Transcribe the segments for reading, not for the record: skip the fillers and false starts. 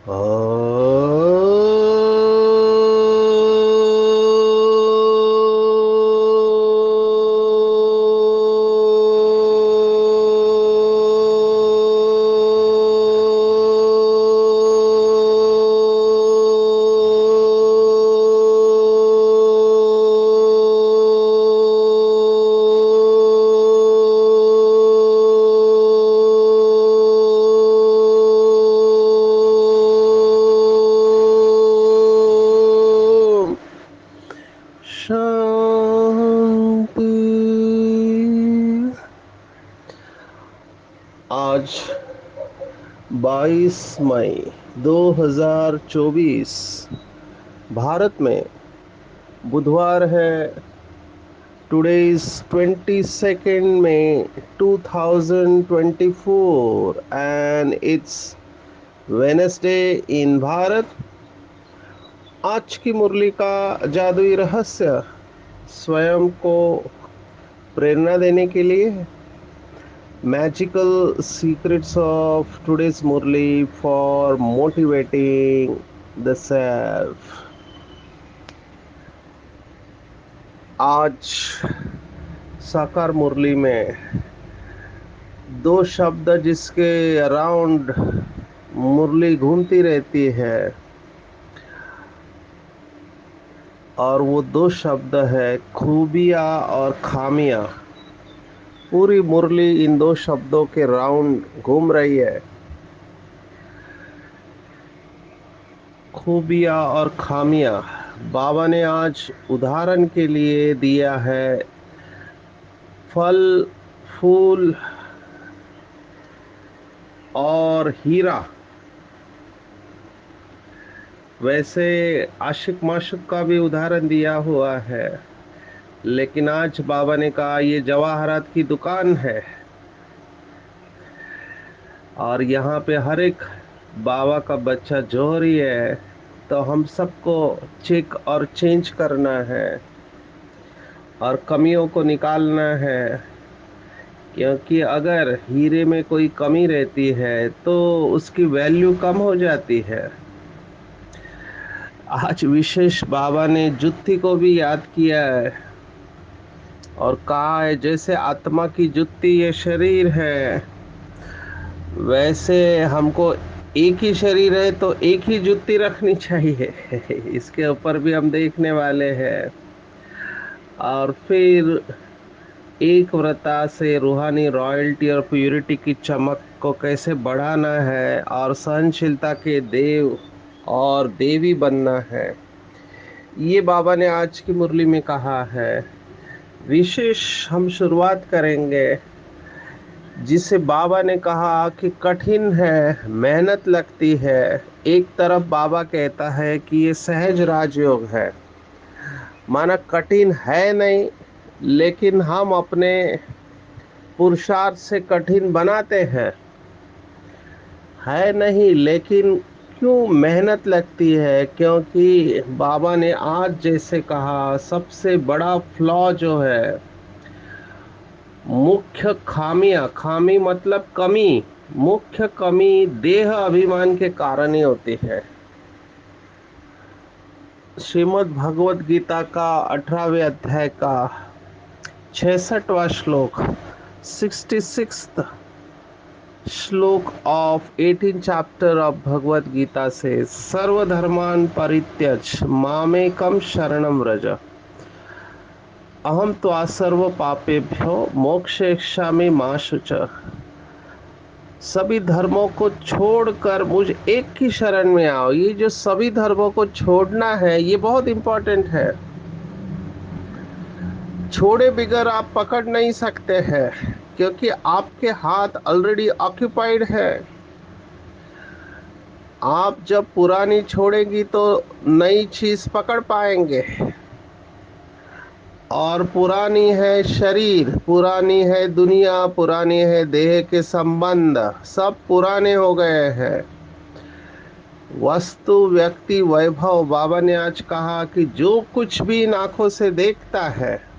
शांति। आज 22 मई 2024 भारत में बुधवार है। Today is 22nd May 2024 and it's Wednesday in Bharat. आज की मुरली का जादुई रहस्य स्वयं को प्रेरणा देने के लिए Magical secrets of today's Murli for motivating the self। आज साकार मुरली में दो शब्द जिसके अराउंड मुरली घूमती रहती है, और वो दो शब्द है खूबियाँ और खामियाँ। पूरी मुरली इन दो शब्दों के राउंड घूम रही है। खूबियाँ और खामियाँ बाबा ने आज उदाहरण के लिए दिया है। फल, फूल और हीरा। वैसे आशिक माशुक का भी उदाहरण दिया हुआ है, लेकिन आज बाबा ने कहा ये जवाहरात की दुकान है, और यहाँ पे हर एक बाबा का बच्चा जौहरी है। तो हम सबको चेक और चेंज करना है और कमियों को निकालना है, क्योंकि अगर हीरे में कोई कमी रहती है तो उसकी वैल्यू कम हो जाती है। आज विशेष बाबा ने जुत्ती को भी याद किया है और कहा है जैसे आत्मा की जुत्ती ये शरीर है, वैसे हमको एक ही शरीर है तो एक ही जुत्ती रखनी चाहिए। इसके ऊपर भी हम देखने वाले हैं। और फिर एक व्रता से रूहानी रॉयल्टी और प्यूरिटी की चमक को कैसे बढ़ाना है और सहनशीलता के देव और देवी बनना है, ये बाबा ने आज की मुरली में कहा है। विशेष हम शुरुआत करेंगे जिसे बाबा ने कहा कि कठिन है, मेहनत लगती है। एक तरफ बाबा कहता है कि ये सहज राजयोग है, माना कठिन है नहीं, लेकिन हम अपने पुरुषार्थ से कठिन बनाते हैं। है नहीं, लेकिन क्यों मेहनत लगती है? क्योंकि बाबा ने आज जैसे कहा सबसे बड़ा फ्लॉ जो है, मुख्य खामियां, खामी मतलब कमी, मुख्य कमी देह अभिमान के कारण ही होती है। श्रीमद् भगवत गीता का 18वें अध्याय का 66वां श्लोक, 66th श्लोक of 18 chapter of Bhagavad Gita से सर्वधर्मान परित्यज मामेकम शरणम व्रज अहम त्वा सर्व पापेभ्यो मोक्षयिष्यामि मा शुचः। सभी धर्मों को छोड़कर मुझ एक की शरण में आओ। ये जो सभी धर्मों को छोड़ना है ये बहुत इंपॉर्टेंट है। छोड़े बिगर आप पकड़ नहीं सकते हैं, क्योंकि आपके हाथ ऑलरेडी ऑक्यूपाइड है। आप जब पुरानी छोड़ेंगी तो नई चीज पकड़ पाएंगे। और पुरानी है शरीर, पुरानी है दुनिया, पुरानी है देह के संबंध, सब पुराने हो गए हैं। वस्तु, व्यक्ति, वैभव, बाबा ने आज कहा कि जो कुछ भी इन आंखों से देखता है,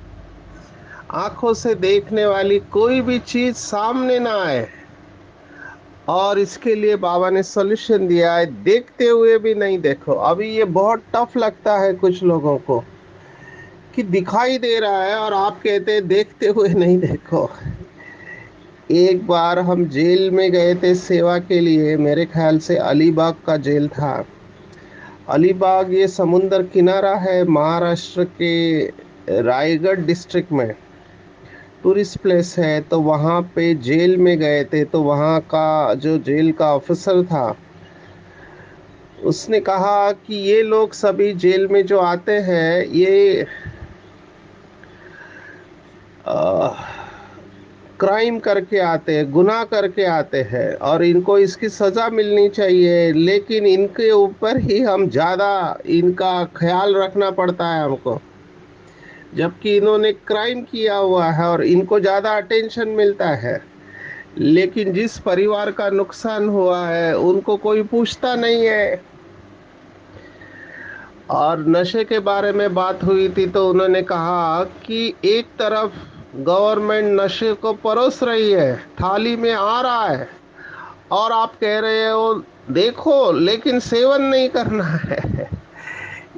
आंखों से देखने वाली कोई भी चीज सामने ना आए, और इसके लिए बाबा ने सॉल्यूशन दिया है, देखते हुए भी नहीं देखो। अभी ये बहुत टफ लगता है कुछ लोगों को कि दिखाई दे रहा है और आप कहते हैं देखते हुए नहीं देखो। एक बार हम जेल में गए थे सेवा के लिए, मेरे ख्याल से अलीबाग का जेल था। अलीबाग ये समुंदर किनारा है महाराष्ट्र के रायगढ़ डिस्ट्रिक्ट में, टूरिस्ट प्लेस है। तो वहाँ पे जेल में गए थे, तो वहाँ का जो जेल का ऑफिसर था उसने कहा कि ये लोग सभी जेल में जो आते हैं ये क्राइम करके आते हैं, गुनाह करके आते हैं और इनको इसकी सज़ा मिलनी चाहिए, लेकिन इनके ऊपर ही हम ज़्यादा इनका ख्याल रखना पड़ता है हमको, जबकि इन्होंने क्राइम किया हुआ है और इनको ज़्यादा अटेंशन मिलता है। लेकिन जिस परिवार का नुकसान हुआ है उनको कोई पूछता नहीं है। और नशे के बारे में बात हुई थी तो उन्होंने कहा कि एक तरफ गवर्नमेंट नशे को परोस रही है, थाली में आ रहा है, और आप कह रहे हो देखो लेकिन सेवन नहीं करना है।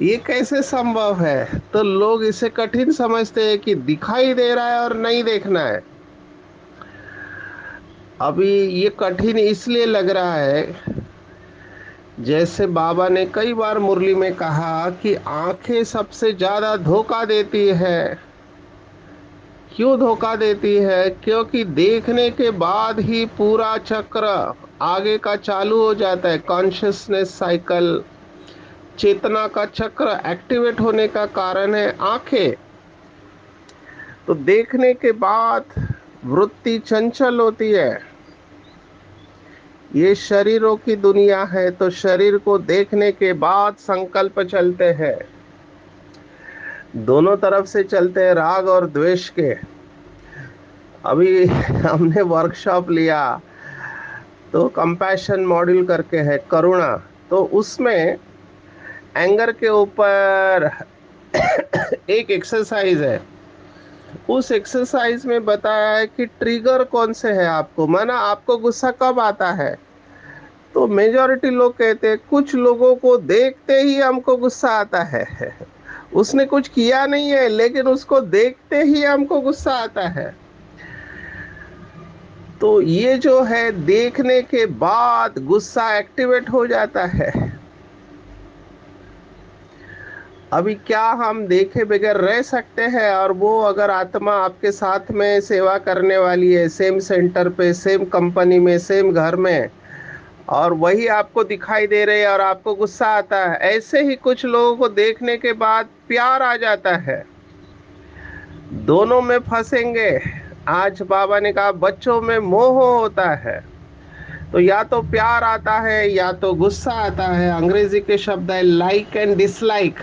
ये कैसे संभव है? तो लोग इसे कठिन समझते हैं कि दिखाई दे रहा है और नहीं देखना है। अभी ये कठिन इसलिए लग रहा है, जैसे बाबा ने कई बार मुरली में कहा कि आंखें सबसे ज्यादा धोखा देती है। क्यों धोखा देती है? क्योंकि देखने के बाद ही पूरा चक्र आगे का चालू हो जाता है। कॉन्शियसनेस साइकिल, चेतना का चक्र एक्टिवेट होने का कारण है आंखें। तो देखने के बाद वृत्ति चंचल होती है। ये शरीरों की दुनिया है, तो शरीर को देखने के बाद संकल्प चलते हैं, दोनों तरफ से चलते हैं, राग और द्वेष के। अभी हमने वर्कशॉप लिया तो कंपैशन मॉड्यूल करके है, करुणा। तो उसमें एंगर के ऊपर एक एक्सरसाइज है। उस एक्सरसाइज में बताया है कि ट्रिगर कौन से है आपको, माना आपको गुस्सा कब आता है। तो मेजॉरिटी लोग कहते हैं कुछ लोगों को देखते ही हमको गुस्सा आता है। उसने कुछ किया नहीं है लेकिन उसको देखते ही हमको गुस्सा आता है। तो ये जो है देखने के बाद गुस्सा एक्टिवेट हो जाता है। अभी क्या हम देखे बगैर रह सकते हैं? और वो अगर आत्मा आपके साथ में सेवा करने वाली है, सेम सेंटर पे, सेम कंपनी में, सेम घर में, और वही आपको दिखाई दे रही है और आपको गुस्सा आता है, ऐसे ही कुछ लोगों को देखने के बाद प्यार आ जाता है। दोनों में फंसेंगे। आज बाबा ने कहा बच्चों में मोह होता है, तो या तो प्यार आता है या तो गुस्सा आता है। अंग्रेजी के शब्द है लाइक एंड डिसलाइक।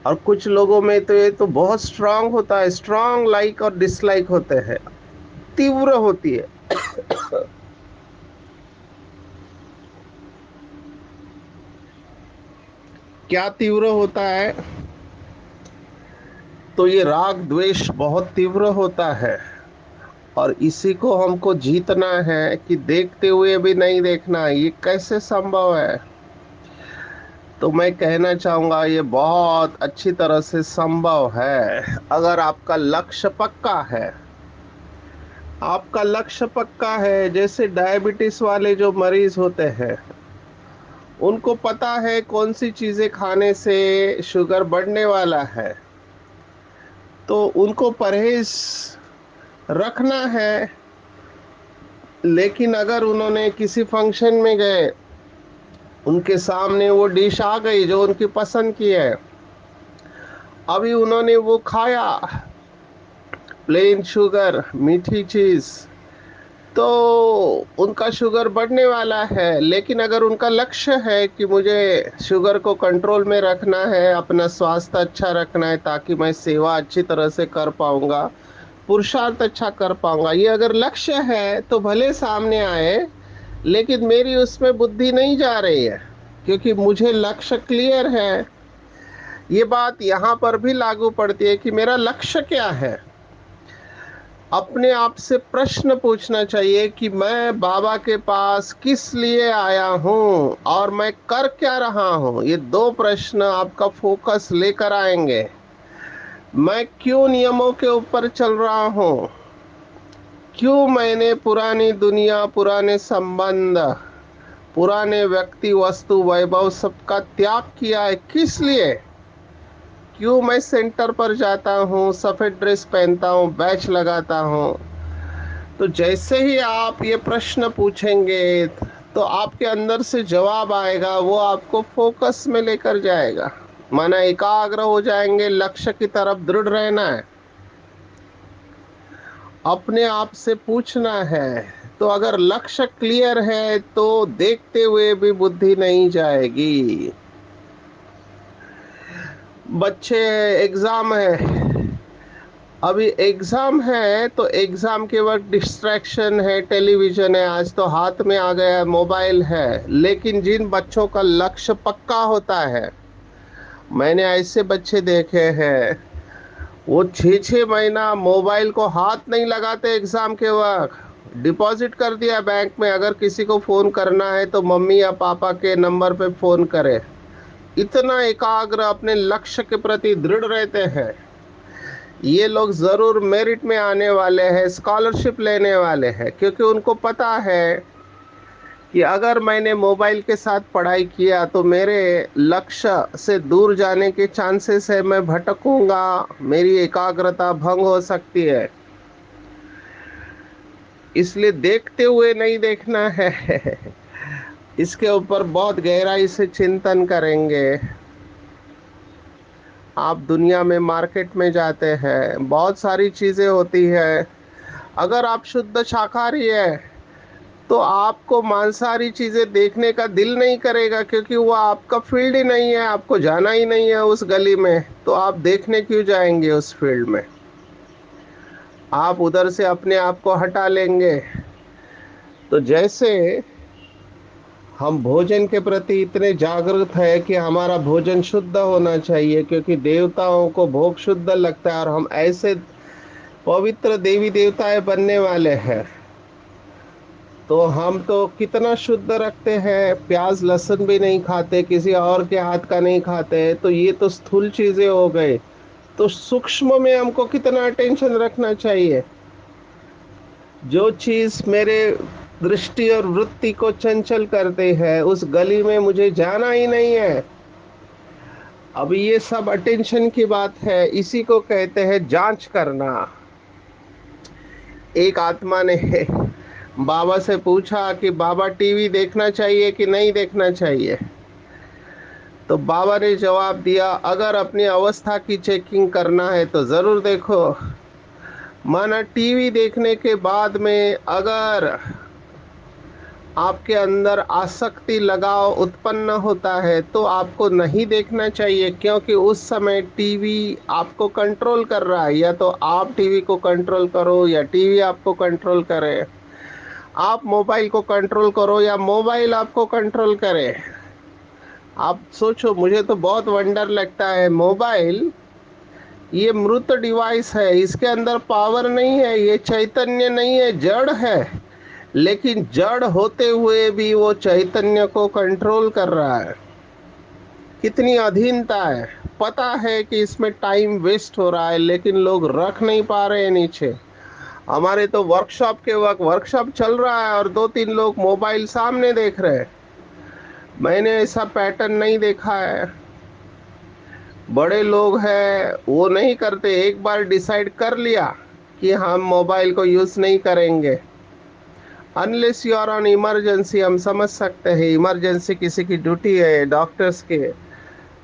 और कुछ लोगों में तो ये तो बहुत स्ट्रांग होता है, स्ट्रांग लाइक और डिसलाइक होते हैं, तीव्र होती है। क्या तीव्र होता है? तो ये राग द्वेष बहुत तीव्र होता है, और इसी को हमको जीतना है कि देखते हुए भी नहीं देखना। ये कैसे संभव है? तो मैं कहना चाहूंगा ये बहुत अच्छी तरह से संभव है, अगर आपका लक्ष्य पक्का है। आपका लक्ष्य पक्का है, जैसे डायबिटीज वाले जो मरीज होते हैं उनको पता है कौन सी चीजें खाने से शुगर बढ़ने वाला है, तो उनको परहेज रखना है। लेकिन अगर उन्होंने किसी फंक्शन में गए, उनके सामने वो डिश आ गई जो उनकी पसंद की है, अभी उन्होंने वो खाया, प्लेन शुगर, मीठी चीज, तो उनका शुगर बढ़ने वाला है। लेकिन अगर उनका लक्ष्य है कि मुझे शुगर को कंट्रोल में रखना है, अपना स्वास्थ्य अच्छा रखना है ताकि मैं सेवा अच्छी तरह से कर पाऊंगा, पुरुषार्थ अच्छा कर पाऊंगा, ये अगर लक्ष्य है तो भले सामने आए, लेकिन मेरी उसमें बुद्धि नहीं जा रही है क्योंकि मुझे लक्ष्य क्लियर है। ये बात यहाँ पर भी लागू पड़ती है कि मेरा लक्ष्य क्या है। अपने आप से प्रश्न पूछना चाहिए कि मैं बाबा के पास किस लिए आया हूँ और मैं कर क्या रहा हूँ। ये दो प्रश्न आपका फोकस लेकर आएंगे। मैं क्यों नियमों के ऊपर चल रहा हूँ, क्यों मैंने पुरानी दुनिया, पुराने संबंध, पुराने व्यक्ति, वस्तु, वैभव सबका त्याग किया है, किस लिए, क्यों मैं सेंटर पर जाता हूँ, सफेद ड्रेस पहनता हूँ, बैच लगाता हूँ। तो जैसे ही आप ये प्रश्न पूछेंगे तो आपके अंदर से जवाब आएगा, वो आपको फोकस में लेकर जाएगा। माना एकाग्र हो जाएंगे, लक्ष्य की तरफ दृढ़ रहना है, अपने आप से पूछना है। तो अगर लक्ष्य क्लियर है तो देखते हुए भी बुद्धि नहीं जाएगी। बच्चे, एग्जाम है, अभी एग्जाम है तो एग्जाम के वक्त डिस्ट्रैक्शन है, टेलीविजन है, आज तो हाथ में आ गया है, मोबाइल है। लेकिन जिन बच्चों का लक्ष्य पक्का होता है, मैंने ऐसे बच्चे देखे हैं, वो 6 6 महीना मोबाइल को हाथ नहीं लगाते। एग्जाम के वक्त डिपॉजिट कर दिया बैंक में, अगर किसी को फोन करना है तो मम्मी या पापा के नंबर पे फोन करे। इतना एकाग्र अपने लक्ष्य के प्रति दृढ़ रहते हैं। ये लोग जरूर मेरिट में आने वाले हैं, स्कॉलरशिप लेने वाले हैं, क्योंकि उनको पता है कि अगर मैंने मोबाइल के साथ पढ़ाई किया तो मेरे लक्ष्य से दूर जाने के चांसेस है, मैं भटकूंगा, मेरी एकाग्रता भंग हो सकती है। इसलिए देखते हुए नहीं देखना है। इसके ऊपर बहुत गहराई से चिंतन करेंगे। आप दुनिया में, मार्केट में जाते हैं, बहुत सारी चीजें होती है। अगर आप शुद्ध शाकाहारी है तो आपको मांसाहारी चीजें देखने का दिल नहीं करेगा, क्योंकि वो आपका फील्ड ही नहीं है, आपको जाना ही नहीं है उस गली में, तो आप देखने क्यों जाएंगे उस फील्ड में। आप उधर से अपने आप को हटा लेंगे। तो जैसे हम भोजन के प्रति इतने जागरूक है कि हमारा भोजन शुद्ध होना चाहिए, क्योंकि देवताओं को भोग शुद्ध लगता है और हम ऐसे पवित्र देवी देवताएं बनने वाले हैं। तो हम तो कितना शुद्ध रखते हैं, प्याज लहसुन भी नहीं खाते, किसी और के हाथ का नहीं खाते। तो ये तो स्थूल चीजें हो गए। तो सूक्ष्म में हमको कितना अटेंशन रखना चाहिए। जो चीज मेरे दृष्टि और वृत्ति को चंचल करते हैं, उस गली में मुझे जाना ही नहीं है। अब ये सब अटेंशन की बात है, इसी को कहते हैं जांच करना। एक आत्मा ने बाबा से पूछा कि बाबा टीवी देखना चाहिए कि नहीं देखना चाहिए। तो बाबा ने जवाब दिया, अगर अपनी अवस्था की चेकिंग करना है तो जरूर देखो। माना टीवी देखने के बाद में अगर आपके अंदर आसक्ति, लगाव उत्पन्न होता है तो आपको नहीं देखना चाहिए, क्योंकि उस समय टीवी आपको कंट्रोल कर रहा है। या तो आप टीवी को कंट्रोल करो या टीवी आपको कंट्रोल करे। आप मोबाइल को कंट्रोल करो या मोबाइल आपको कंट्रोल करे। आप सोचो, मुझे तो बहुत वंडर लगता है, मोबाइल ये मृत डिवाइस है, इसके अंदर पावर नहीं है, ये चैतन्य नहीं है, जड़ है। लेकिन जड़ होते हुए भी वो चैतन्य को कंट्रोल कर रहा है। कितनी अधीनता है। पता है कि इसमें टाइम वेस्ट हो रहा है, लेकिन लोग रख नहीं पा रहे हैं नीचे। हमारे तो वर्कशॉप के वक्त वर्कशॉप चल रहा है और 2 3 लोग मोबाइल सामने देख रहे हैं। मैंने ऐसा पैटर्न नहीं देखा है। बड़े लोग हैं वो नहीं करते, एक बार डिसाइड कर लिया कि हम मोबाइल को यूज नहीं करेंगे unless you are on emergency. हम समझ सकते हैं इमरजेंसी किसी की ड्यूटी है, डॉक्टर्स के,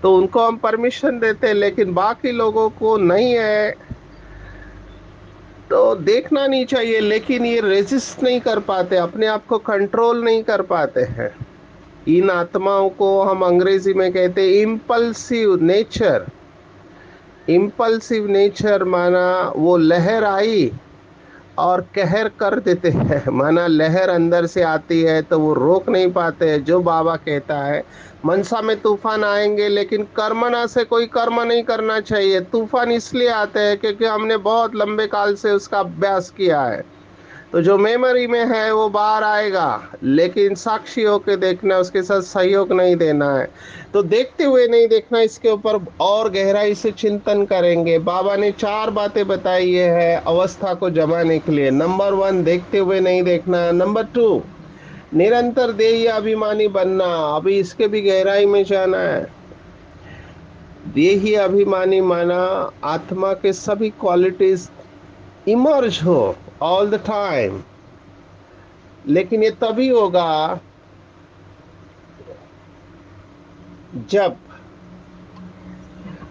तो उनको हम परमिशन देते हैं, लेकिन बाकी लोगों को नहीं है। तो देखना नहीं चाहिए, लेकिन ये रेजिस्ट नहीं कर पाते, अपने आप को कंट्रोल नहीं कर पाते हैं। इन आत्माओं को हम अंग्रेजी में कहते हैं इम्पल्सिव नेचर। इम्पल्सिव नेचर माना वो लहर आई और कहर कर देते हैं। माना लहर अंदर से आती है तो वो रोक नहीं पाते हैं। जो बाबा कहता है मनसा में तूफान आएंगे, लेकिन कर्मणा से कोई कर्म नहीं करना चाहिए। तूफान इसलिए आते हैं क्योंकि हमने बहुत लंबे काल से उसका अभ्यास किया है। तो जो मेमोरी में है वो बाहर आएगा, लेकिन साक्षी होके देखना, उसके साथ सहयोग नहीं देना है। तो देखते हुए नहीं देखना, इसके ऊपर और गहराई से चिंतन करेंगे। बाबा ने 4 बातें बताई है अवस्था को जमाने के लिए। नंबर 1, देखते हुए नहीं देखना। नंबर 2, निरंतर देही अभिमानी बनना। अभी इसके भी गहराई में जाना है। देही अभिमानी माना आत्मा के सभी क्वालिटीज इमर्ज हो ऑल द टाइम। लेकिन ये तभी होगा जब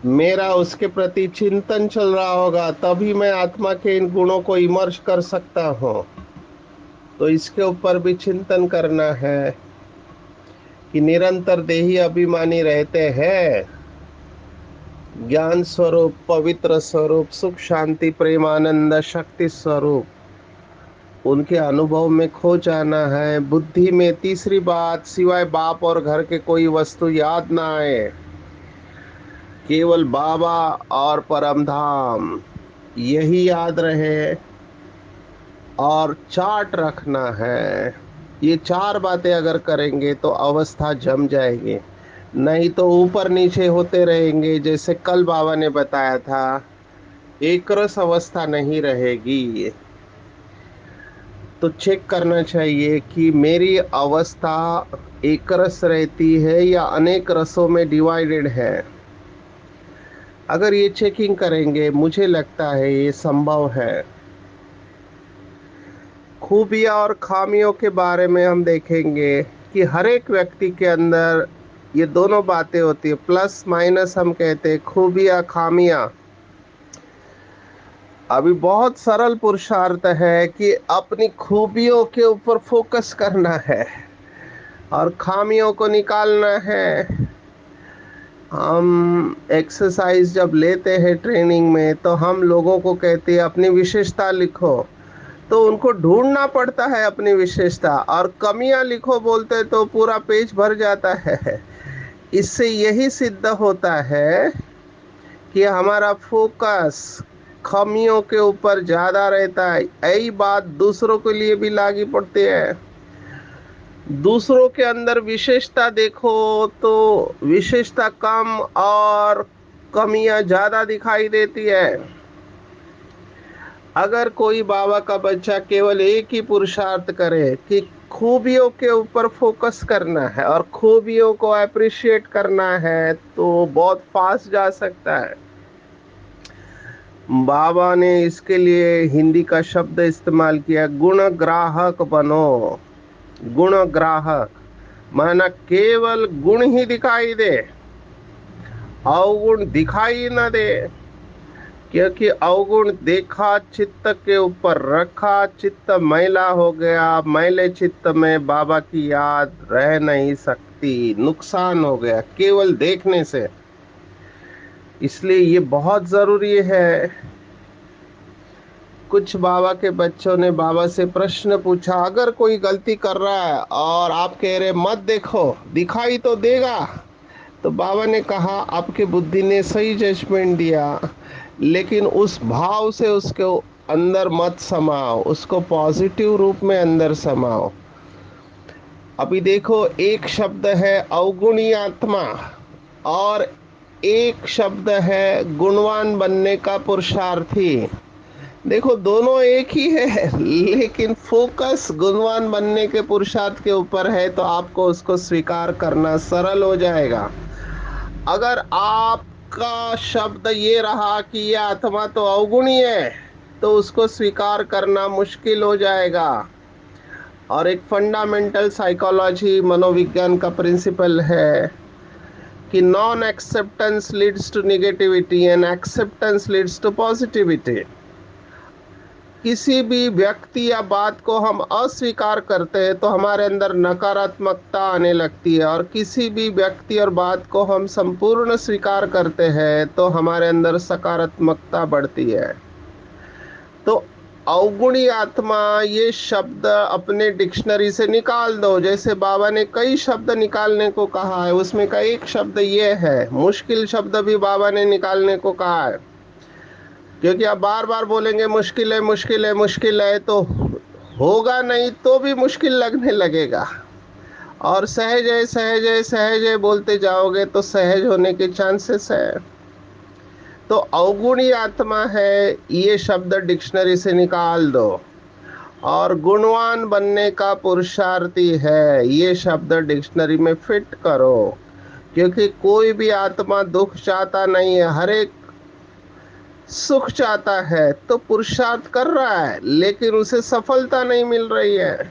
मेरा उसके प्रति चिंतन चल रहा होगा, तभी मैं आत्मा के इन गुणों को इमर्ज कर सकता हूँ। तो इसके ऊपर भी चिंतन करना है कि निरंतर देही अभिमानी रहते हैं। ज्ञान स्वरूप, पवित्र स्वरूप, सुख शांति प्रेम आनंद शक्ति स्वरूप, उनके अनुभव में खो जाना है। बुद्धि में तीसरी बात, सिवाय बाप और घर के कोई वस्तु याद ना आए, केवल बाबा और परम धाम यही याद रहे। और चार्ट रखना है। ये 4 बातें अगर करेंगे तो अवस्था जम जाएगी, नहीं तो ऊपर नीचे होते रहेंगे। जैसे कल बाबा ने बताया था, एक रस अवस्था नहीं रहेगी। तो चेक करना चाहिए कि मेरी अवस्था एक रस रहती है या अनेक रसों में डिवाइडेड है। अगर ये चेकिंग करेंगे, मुझे लगता है ये संभव है। खूबियाँ और खामियों के बारे में हम देखेंगे कि हर एक व्यक्ति के अंदर ये दोनों बातें होती है, प्लस माइनस हम कहते हैं, खूबियाँ खामियाँ। अभी बहुत सरल पुरुषार्थ है कि अपनी खूबियों के ऊपर फोकस करना है और खामियों को निकालना है। हम एक्सरसाइज जब लेते हैं ट्रेनिंग में, तो हम लोगों को कहते हैं अपनी विशेषता लिखो, तो उनको ढूंढना पड़ता है अपनी विशेषता। और कमियां लिखो बोलते तो पूरा पेज भर जाता है। इससे यही सिद्ध होता है कि हमारा फोकस खामियों के ऊपर ज्यादा रहता है। यही बात दूसरों के लिए भी लागू पड़ती है। दूसरों के अंदर विशेषता देखो तो विशेषता कम और कमियां ज्यादा दिखाई देती है। अगर कोई बाबा का बच्चा केवल एक ही पुरुषार्थ करे कि खूबियों के ऊपर फोकस करना है और खूबियों को अप्रिशिएट करना है, तो बहुत फास्ट जा सकता है। बाबा ने इसके लिए हिंदी का शब्द इस्तेमाल किया, गुण ग्राहक बनो। गुण ग्राहक माना केवल गुण ही दिखाई दे, अवगुण दिखाई न दे। क्योंकि अवगुण देखा, चित्त के ऊपर रखा, चित्त मैला हो गया। मैले चित्त में बाबा की याद रह नहीं सकती, नुकसान हो गया केवल देखने से। इसलिए ये बहुत जरूरी है। कुछ बाबा के बच्चों ने बाबा से प्रश्न पूछा, अगर कोई गलती कर रहा है और आप कह रहे मत देखो, दिखाई तो देगा। तो बाबा ने कहा आपकी बुद्धि ने सही जजमेंट दिया, लेकिन उस भाव से उसके अंदर मत समाओ, उसको पॉजिटिव रूप में अंदर समाओ। अभी देखो, एक शब्द है अवगुणी आत्मा और एक शब्द है गुणवान बनने का पुरुषार्थी। देखो दोनों एक ही है, लेकिन फोकस गुणवान बनने के पुरुषार्थ के ऊपर है, तो आपको उसको स्वीकार करना सरल हो जाएगा। अगर आपका शब्द ये रहा कि ये आत्मा तो अवगुणी है, तो उसको स्वीकार करना मुश्किल हो जाएगा। और एक फंडामेंटल साइकोलॉजी मनोविज्ञान का प्रिंसिपल है कि non acceptance leads to negativity and acceptance leads to positivity. किसी भी व्यक्ति या बात को हम अस्वीकार करते हैं तो हमारे अंदर नकारात्मकता आने लगती है, और किसी भी व्यक्ति और बात को हम संपूर्ण स्वीकार करते हैं तो हमारे अंदर सकारात्मकता बढ़ती है। तो अवगुणी आत्मा ये शब्द अपने डिक्शनरी से निकाल दो। जैसे बाबा ने कई शब्द निकालने को कहा है, उसमें का एक शब्द ये है। मुश्किल शब्द भी बाबा ने निकालने को कहा है, क्योंकि आप बार बार बोलेंगे मुश्किल है मुश्किल है मुश्किल है, तो होगा नहीं तो भी मुश्किल लगने लगेगा। और सहज है सहज है सहज है बोलते जाओगे तो सहज होने के चांसेस है। तो अवगुणी आत्मा है ये शब्द डिक्शनरी से निकाल दो, और गुणवान बनने का पुरुषार्थी है ये शब्द डिक्शनरी में फिट करो। क्योंकि कोई भी आत्मा दुख चाहता नहीं है, हर एक सुख चाहता है, तो पुरुषार्थ कर रहा है लेकिन उसे सफलता नहीं मिल रही है।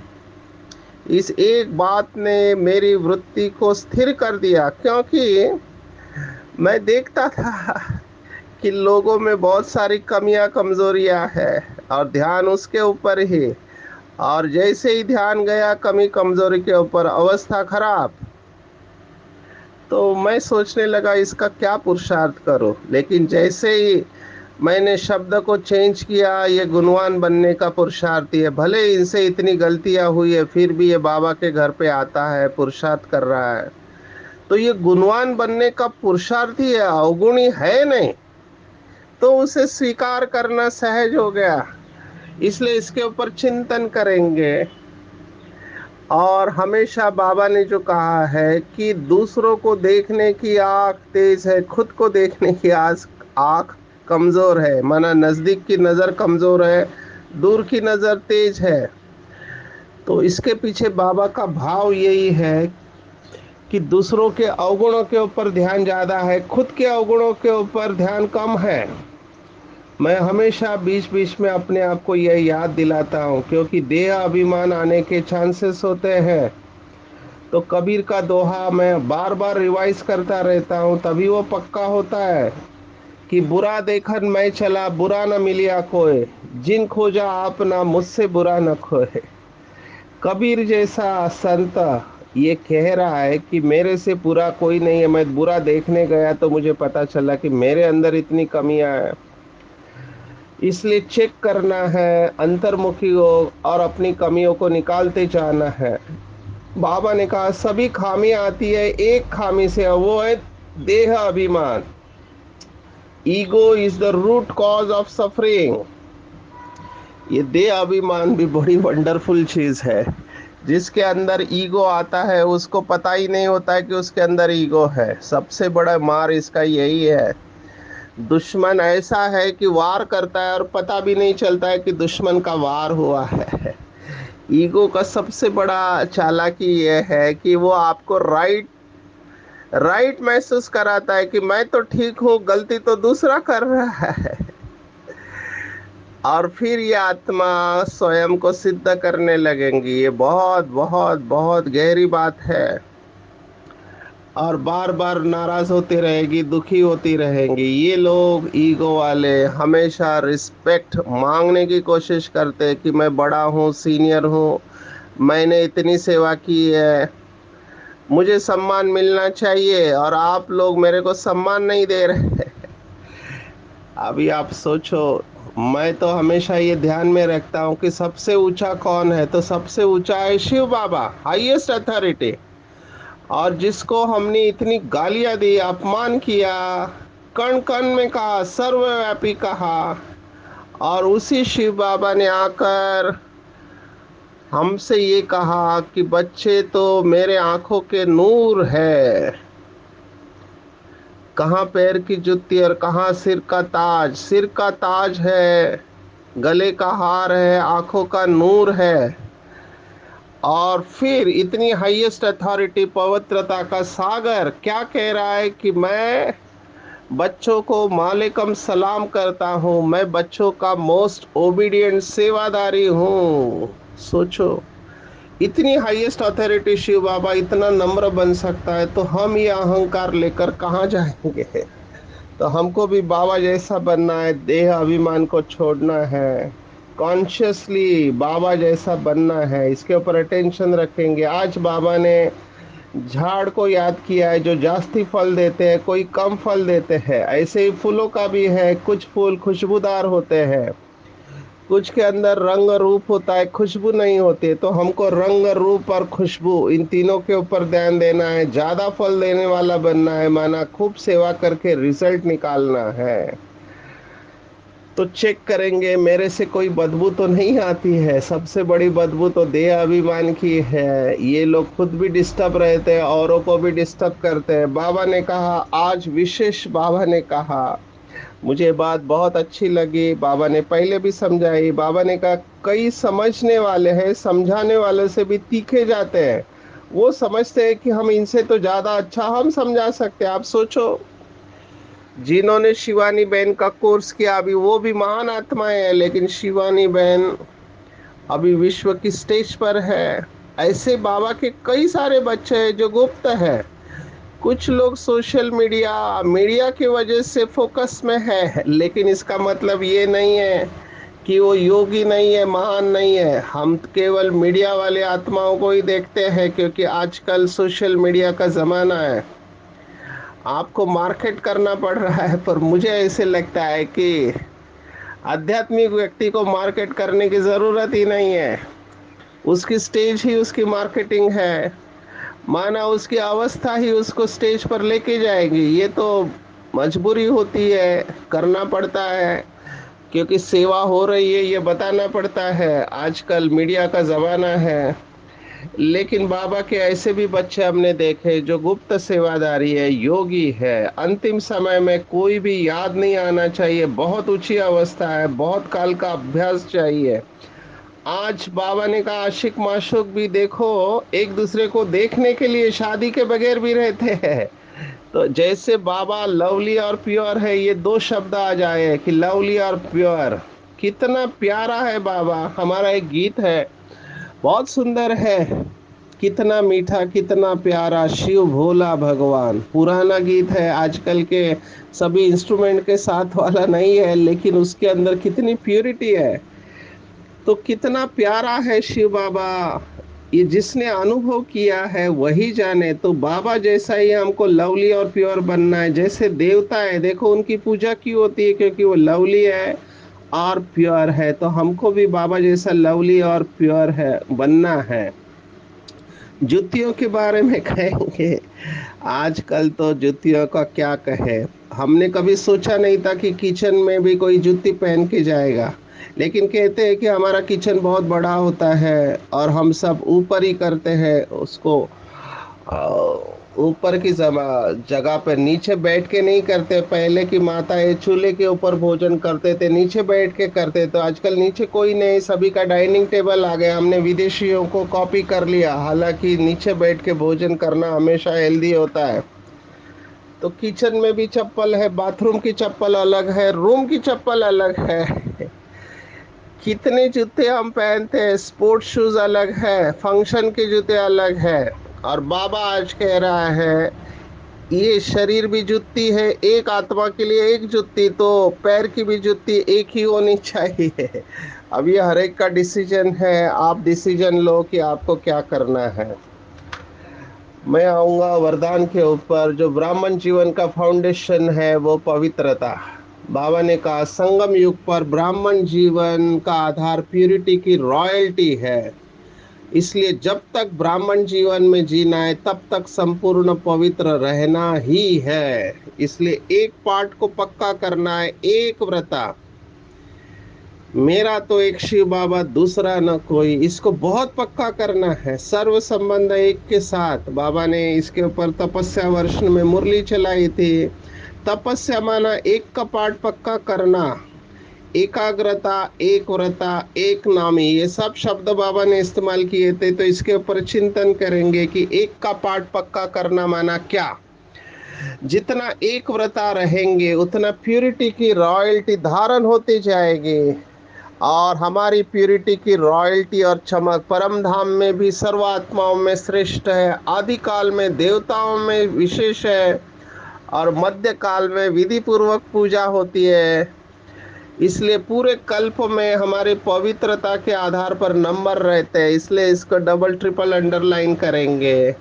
इस एक बात ने मेरी वृत्ति को स्थिर कर दिया, क्योंकि मैं देखता था कि लोगों में बहुत सारी कमियां कमजोरियां है, और ध्यान उसके ऊपर ही। और जैसे ही ध्यान गया कमी कमजोरी के ऊपर, अवस्था खराब। तो मैं सोचने लगा इसका क्या पुरुषार्थ करूं। लेकिन जैसे ही मैंने शब्द को चेंज किया, ये गुणवान बनने का पुरुषार्थी है। भले इनसे इतनी गलतियां हुई है फिर भी ये बाबा के घर पे आता है, पुरुषार्थ कर रहा है। तो ये गुणवान बनने का पुरुषार्थी है, अवगुणी है नहीं। तो उसे स्वीकार करना सहज हो गया। इसलिए इसके ऊपर चिंतन करेंगे। और हमेशा बाबा ने जो कहा है कि दूसरों को देखने की आँख तेज है, खुद को देखने की आँख कमजोर है। माना नजदीक की नजर कमजोर है, दूर की नजर तेज है। तो इसके पीछे बाबा का भाव यही है कि दूसरों के अवगुणों के ऊपर ध्यान ज्यादा है, खुद के अवगुणों के ऊपर ध्यान कम है। मैं हमेशा बीच बीच में अपने आप को यह याद दिलाता हूँ, क्योंकि देह अभिमान आने के चांसेस होते हैं। तो कबीर का दोहा मैं बार बार रिवाइज करता रहता हूँ, तभी वो पक्का होता है कि बुरा देखन मैं चला, बुरा न मिलिया कोई, जिन खोजा आपना, मुझसे बुरा न खोए। कबीर जैसा संत ये कह रहा है कि मेरे से बुरा कोई नहीं है। मैं बुरा देखने गया तो मुझे पता चला कि मेरे अंदर इतनी कमियां हैं। इसलिए चेक करना है, अंतर्मुखी हो और अपनी कमियों को निकालते जाना है। बाबा ने कहा सभी खामियां आती है एक खामी से, वो है देह अभिमान। Ego is the root cause of suffering. ये देह अभिमान भी बड़ी वंडरफुल चीज है। जिसके अंदर ईगो आता है उसको पता ही नहीं होता है कि उसके अंदर ईगो है। सबसे बड़ा मार इसका यही है। दुश्मन ऐसा है कि वार करता है और पता भी नहीं चलता है कि दुश्मन का वार हुआ है। ईगो का सबसे बड़ा चालाकी यह है कि वो आपको राइट राइट महसूस कराता है कि मैं तो ठीक हूँ, गलती तो दूसरा कर रहा है। और फिर ये आत्मा स्वयं को सिद्ध करने लगेंगी। ये बहुत बहुत बहुत गहरी बात है। और बार बार नाराज होती रहेगी, दुखी होती रहेंगी। ये लोग ईगो वाले हमेशा रिस्पेक्ट मांगने की कोशिश करते हैं कि मैं बड़ा हूँ, सीनियर हूँ, मैंने इतनी सेवा की है, मुझे सम्मान मिलना चाहिए, और आप लोग मेरे को सम्मान नहीं दे रहे। अभी आप सोचो, मैं तो हमेशा ये ध्यान में रखता हूँ कि सबसे ऊंचा कौन है, तो सबसे ऊंचा है शिव बाबा, हाईएस्ट अथॉरिटी। और जिसको हमने इतनी गालियां दी, अपमान किया, कण कण में कहा, सर्वव्यापी कहा, और उसी शिव बाबा ने आकर हमसे ये कहा कि बच्चे तो मेरे आंखों के नूर है। कहाँ पैर की जुत्ती और कहाँ सिर का ताज। सिर का ताज है, गले का हार है, आंखों का नूर है। और फिर इतनी हाईएस्ट अथॉरिटी, पवित्रता का सागर क्या कह रहा है कि मैं बच्चों को मालेकम सलाम करता हूँ, मैं बच्चों का मोस्ट ओबीडिएंट सेवादारी हूँ। सोचो, इतनी हाईएस्ट अथॉरिटी शिव बाबा इतना नम्र बन सकता है, तो हम ये अहंकार लेकर कहाँ जाएंगे। तो हमको भी बाबा जैसा बनना है, देह अभिमान को छोड़ना है, कॉन्शियसली बाबा जैसा बनना है। इसके ऊपर अटेंशन रखेंगे। आज बाबा ने झाड़ को याद किया है जो जास्ती फल देते हैं, कोई कम फल देते हैं। ऐसे ही फूलों का भी है, कुछ फूल खुशबूदार होते हैं, कुछ के अंदर रंग रूप होता है, खुशबू नहीं होती है। तो हमको रंग रूप और खुशबू इन तीनों के ऊपर ध्यान देना है, ज्यादा फल देने वाला बनना है, माना खूब सेवा करके रिजल्ट निकालना है। तो चेक करेंगे मेरे से कोई बदबू तो नहीं आती है। सबसे बड़ी बदबू तो देह अभिमान की है। ये लोग खुद भी डिस्टर्ब रहते हैं, औरों को भी डिस्टर्ब करते हैं। बाबा ने कहा आज विशेष, बाबा ने कहा, मुझे बात बहुत अच्छी लगी। बाबा ने पहले भी समझाई। बाबा ने कहा कई समझने वाले हैं, समझाने वाले से भी तीखे जाते हैं। वो समझते हैं कि हम इनसे तो ज्यादा अच्छा हम समझा सकते हैं। आप सोचो, जिन्होंने शिवानी बहन का कोर्स किया अभी वो भी महान आत्माएं हैं, लेकिन शिवानी बहन अभी विश्व की स्टेज पर है। ऐसे बाबा के कई सारे बच्चे हैं जो गुप्त है। कुछ लोग सोशल मीडिया मीडिया की वजह से फोकस में है, लेकिन इसका मतलब ये नहीं है कि वो योगी नहीं है, महान नहीं है। हम केवल मीडिया वाले आत्माओं को ही देखते हैं, क्योंकि आजकल सोशल मीडिया का जमाना है। आपको मार्केट करना पड़ रहा है, पर मुझे ऐसे लगता है कि आध्यात्मिक व्यक्ति को मार्केट करने की जरूरत ही नहीं है। उसकी स्टेज ही उसकी मार्केटिंग है। माना उसकी अवस्था ही उसको स्टेज पर लेके जाएगी। ये तो मजबूरी होती है, करना पड़ता है, क्योंकि सेवा हो रही है ये बताना पड़ता है। आजकल मीडिया का जमाना है। लेकिन बाबा के ऐसे भी बच्चे हमने देखे जो गुप्त सेवादारी है, योगी है। अंतिम समय में कोई भी याद नहीं आना चाहिए, बहुत ऊंची अवस्था है, बहुत काल का अभ्यास चाहिए। आज बाबा ने कहा आशिक माशूक भी देखो, एक दूसरे को देखने के लिए शादी के बगैर भी रहते हैं। तो जैसे बाबा लवली और प्योर है, ये दो शब्द आ जाए कि लवली और प्योर, कितना प्यारा है बाबा। हमारा एक गीत है, बहुत सुंदर है, कितना मीठा कितना प्यारा शिव भोला भगवान। पुराना गीत है, आजकल के सभी इंस्ट्रूमेंट के साथ वाला नहीं है, लेकिन उसके अंदर कितनी प्योरिटी है। तो कितना प्यारा है शिव बाबा। ये जिसने अनुभव किया है वही जाने। तो बाबा जैसा ही हमको लवली और प्योर बनना है। जैसे देवता है, देखो उनकी पूजा क्यों होती है, क्योंकि वो लवली है और प्योर है। तो हमको भी बाबा जैसा लवली और प्योर है बनना है। जुतियों के बारे में कहेंगे, आजकल तो जुतियों का क्या कहे। हमने कभी सोचा नहीं था कि किचन में भी कोई जूती पहन के जाएगा। लेकिन कहते हैं कि हमारा किचन बहुत बड़ा होता है और हम सब ऊपर ही करते हैं उसको। ऊपर की जगह पर नीचे बैठ के नहीं करते। पहले की माताएं चूल्हे के ऊपर भोजन करते थे, नीचे बैठ के करते। तो आजकल नीचे कोई नहीं, सभी का डाइनिंग टेबल आ गया। हमने विदेशियों को कॉपी कर लिया, हालांकि नीचे बैठ के भोजन करना हमेशा हेल्दी होता है। तो किचन में भी चप्पल है, बाथरूम की चप्पल अलग है, रूम की चप्पल अलग है। कितने जूते हम पहनते हैं, स्पोर्ट्स शूज अलग है, फंक्शन के जूते अलग है। और बाबा आज कह रहा है ये शरीर भी जुत्ती है, एक आत्मा के लिए एक जुत्ती, तो पैर की भी जुत्ती एक ही होनी चाहिए। अब ये हर एक का डिसीजन है, आप डिसीजन लो कि आपको क्या करना है। मैं आऊंगा वरदान के ऊपर। जो ब्राह्मण जीवन का फाउंडेशन है वो पवित्रता। बाबा ने कहा संगम युग पर ब्राह्मण जीवन का आधार प्यूरिटी की रॉयल्टी है। इसलिए जब तक ब्राह्मण जीवन में जीना है तब तक संपूर्ण पवित्र रहना ही है। इसलिए एक पार्ट को पक्का करना है, एक व्रता। मेरा तो एक शिव बाबा दूसरा न कोई, इसको बहुत पक्का करना है। सर्व संबंध एक के साथ। बाबा ने इसके ऊपर तपस्या वर्ष में मुरली चलाई थी। तपस्या माना एक का पाठ पक्का करना, एकाग्रता, एक व्रता, एक नामी, ये सब शब्द बाबा ने इस्तेमाल किए थे। तो इसके ऊपर चिंतन करेंगे कि एक का पाठ पक्का करना माना क्या। जितना एक व्रता रहेंगे उतना प्यूरिटी की रॉयल्टी धारण होती जाएगी। और हमारी प्यूरिटी की रॉयल्टी और चमक परम धाम में भी सर्वात्माओं में श्रेष्ठ है, आदि काल में देवताओं में विशेष है, और मध्य काल में विधि पूर्वक पूजा होती है। इसलिए पूरे कल्प में हमारी पवित्रता के आधार पर नंबर रहते हैं। इसलिए इसको डबल ट्रिपल अंडरलाइन करेंगे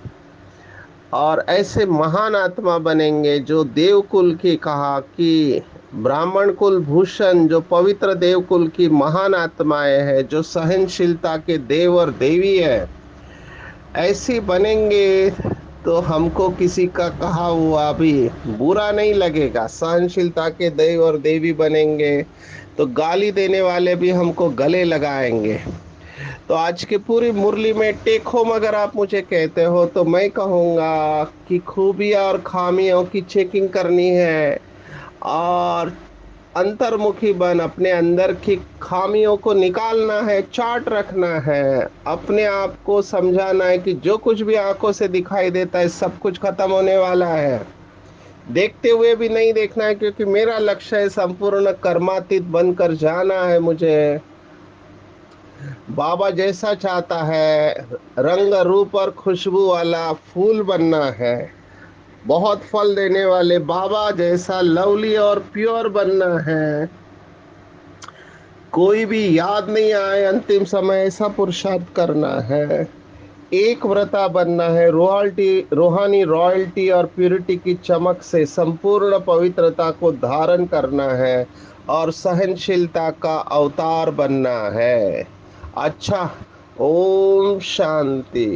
और ऐसे महान आत्मा बनेंगे जो देवकुल की कहा कि ब्राह्मण कुल भूषण, जो पवित्र देव कुल की महान आत्माएं हैं, जो सहनशीलता के देव और देवी है, ऐसी बनेंगे तो हमको किसी का कहा हुआ भी बुरा नहीं लगेगा। सहनशीलता के देव और देवी बनेंगे तो गाली देने वाले भी हमको गले लगाएंगे। तो आज की पूरी मुरली में टेक होम अगर आप मुझे कहते हो तो मैं कहूँगा कि खूबियाँ और खामियों की चेकिंग करनी है, और अंतर्मुखी बन अपने अंदर की खामियों को निकालना है, चार्ट रखना है, अपने आप को समझाना है कि जो कुछ भी आंखों से दिखाई देता है सब कुछ खत्म होने वाला है। देखते हुए भी नहीं देखना है, क्योंकि मेरा लक्ष्य है संपूर्ण कर्मातीत बनकर जाना है मुझे। बाबा जैसा चाहता है, रंग रूप और खुशबू वाला फूल बनना है, बहुत फल देने वाले बाबा जैसा लवली और प्योर बनना है। कोई भी याद नहीं आए अंतिम समय, ऐसा पुरुषार्थ करना है। एक व्रता बनना है, रॉयल्टी, रूहानी रॉयल्टी और प्यूरिटी की चमक से संपूर्ण पवित्रता को धारण करना है और सहनशीलता का अवतार बनना है। अच्छा, ओम शांति।